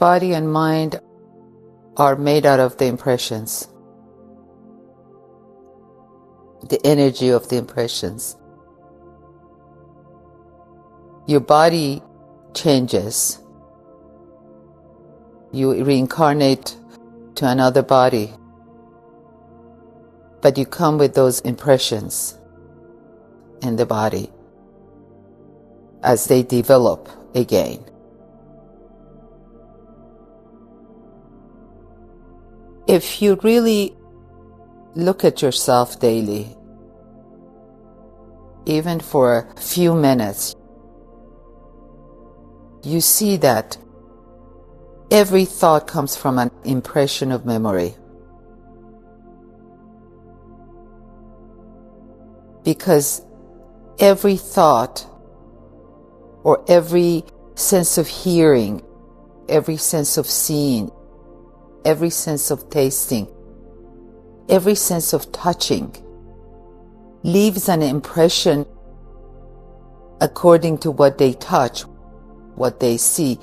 body and mind are made out of the impressions, the energy of the impressions. Your body changes. You reincarnate to another body, but you come with those impressions in the body as they develop again. If you really look at yourself daily, even for a few minutes, you see that every thought comes from an impression of memory. Because every thought or every sense of hearing, every sense of seeing, every sense of tasting, every sense of touching leaves an impression according to what they touch, what they see.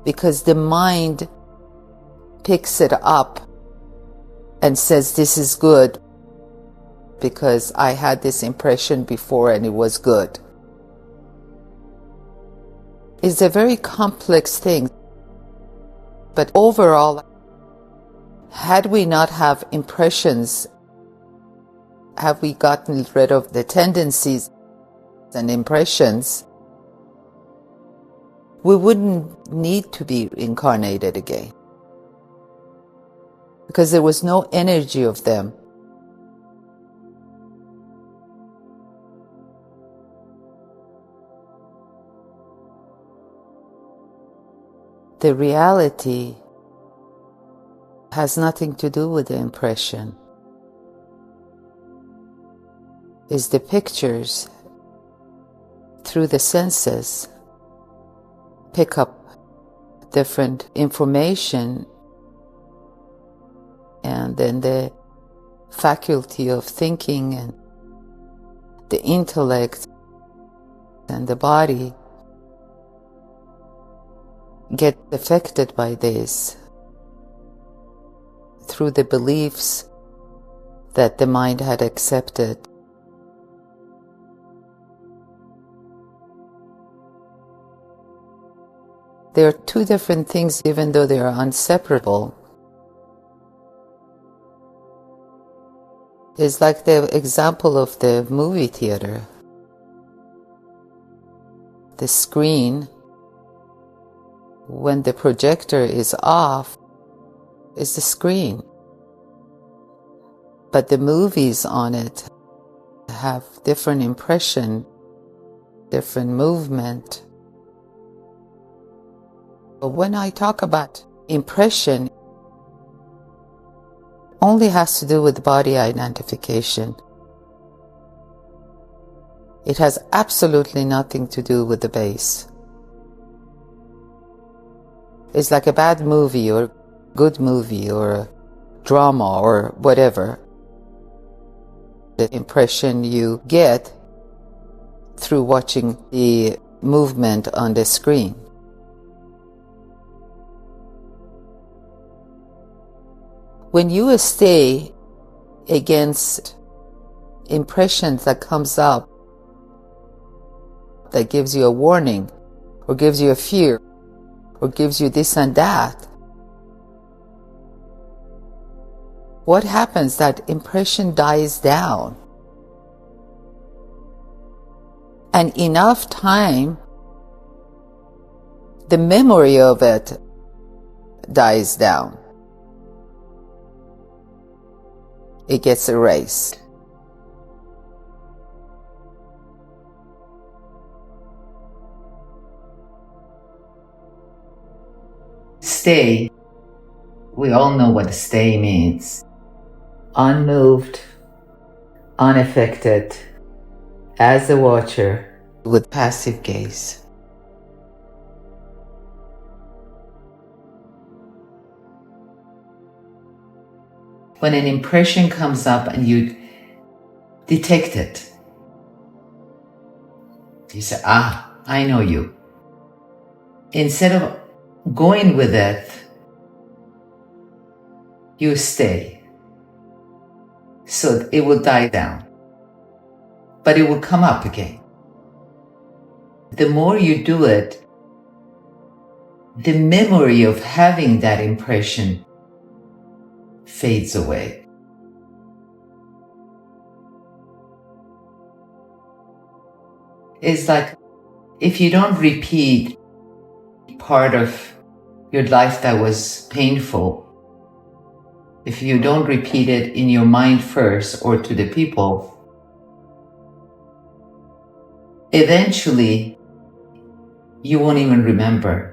Because the mind picks it up and says, this is good because I had this impression before and it was good. It's a very complex thing. But overall, had we not have impressions, have we gotten rid of the tendencies and impressions, we wouldn't need to be incarnated again. Because there was no energy of them. The reality has nothing to do with the impression. It's the pictures through the senses pick up different information, and then the faculty of thinking and the intellect and the body get affected by this through the beliefs that the mind had accepted. There are two different things, even though they are inseparable. It's like the example of the movie theater. The screen, when the projector is off, is the screen. But the movies on it have different impression, different movement. But when I talk about impression, only has to do with body identification. It has absolutely nothing to do with the base. It's like a bad movie or good movie or a drama or whatever. The impression you get through watching the movement on the screen. When you stay against impressions that comes up, that gives you a warning, or gives you a fear, or gives you this and that, what happens? That impression dies down. And enough time, the memory of it dies down. It gets erased. Stay. We all know what stay means. Unmoved, unaffected, as a watcher with passive gaze. When an impression comes up and you detect it, you say, I know you. instead of going with it, you stay. So it will die down, but it will come up again. The more you do it, the memory of having that impression fades away. It's like if you don't repeat part of your life that was painful, if you don't repeat it in your mind first or to the people, eventually you won't even remember.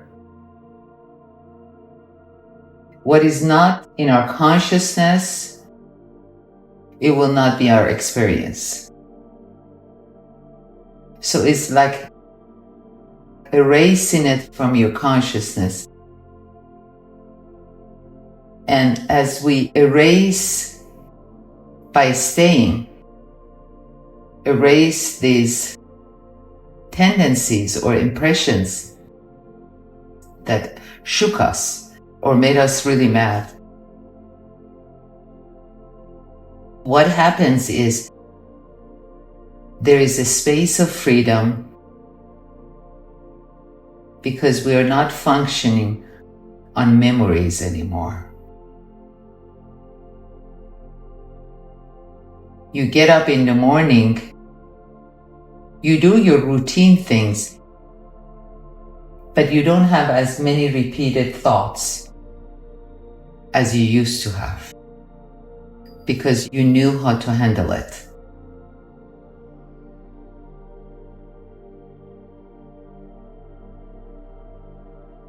What is not in our consciousness, it will not be our experience. So it's like erasing it from your consciousness. And as we erase by staying, erase these tendencies or impressions that shook us or made us really mad, what happens is there is a space of freedom because we are not functioning on memories anymore. You get up in the morning, you do your routine things, but you don't have as many repeated thoughts as you used to have because you knew how to handle it.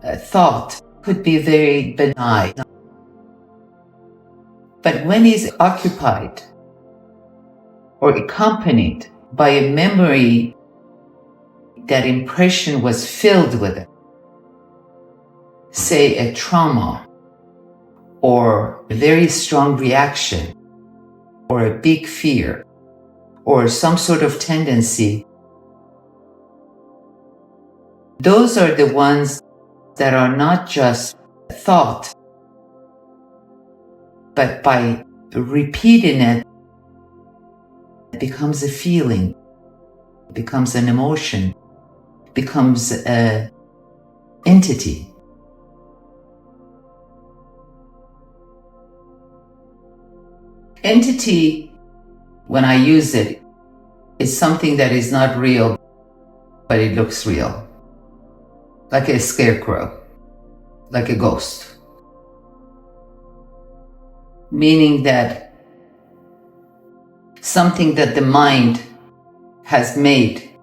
A thought could be very benign, but when it's occupied or accompanied by a memory, that impression was filled with it, say a trauma or a very strong reaction or a big fear or some sort of tendency, those are the ones that are not just thought, but by repeating it, it becomes a feeling, becomes an emotion, becomes an entity. Entity, when I use it, is something that is not real, but it looks real. Like a scarecrow, like a ghost. Meaning that something that the mind has made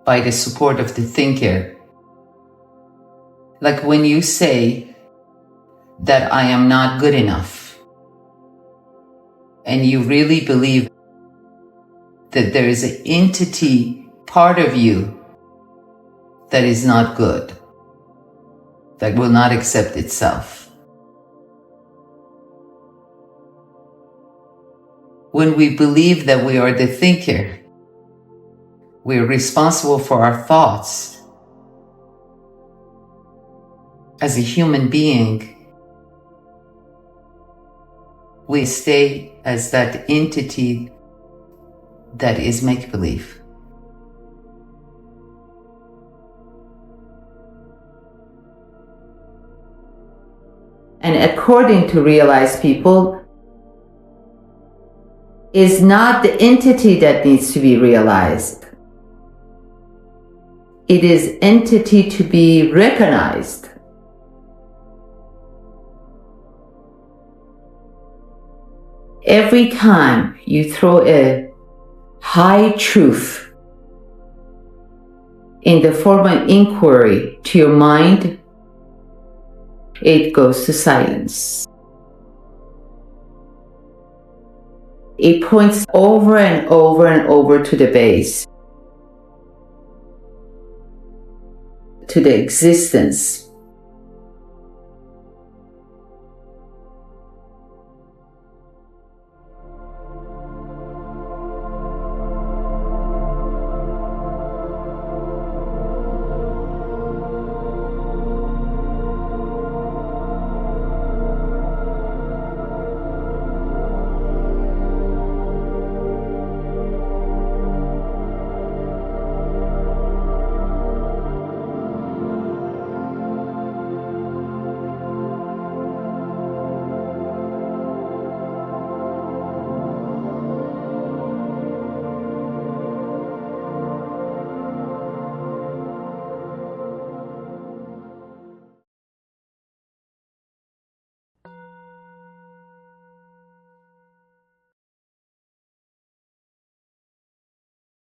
by the support of the thinker. Like when you say that I am not good enough, and you really believe that there is an entity part of you that is not good, that will not accept itself. When we believe that we are the thinker, we are responsible for our thoughts. As a human being, we stay as that entity that is make-believe. And according to realized people, is not the entity that needs to be realized. It is entity to be recognized. Every time you throw a high truth in the form of inquiry to your mind, it goes to silence. It points over and over and over to the base, to the existence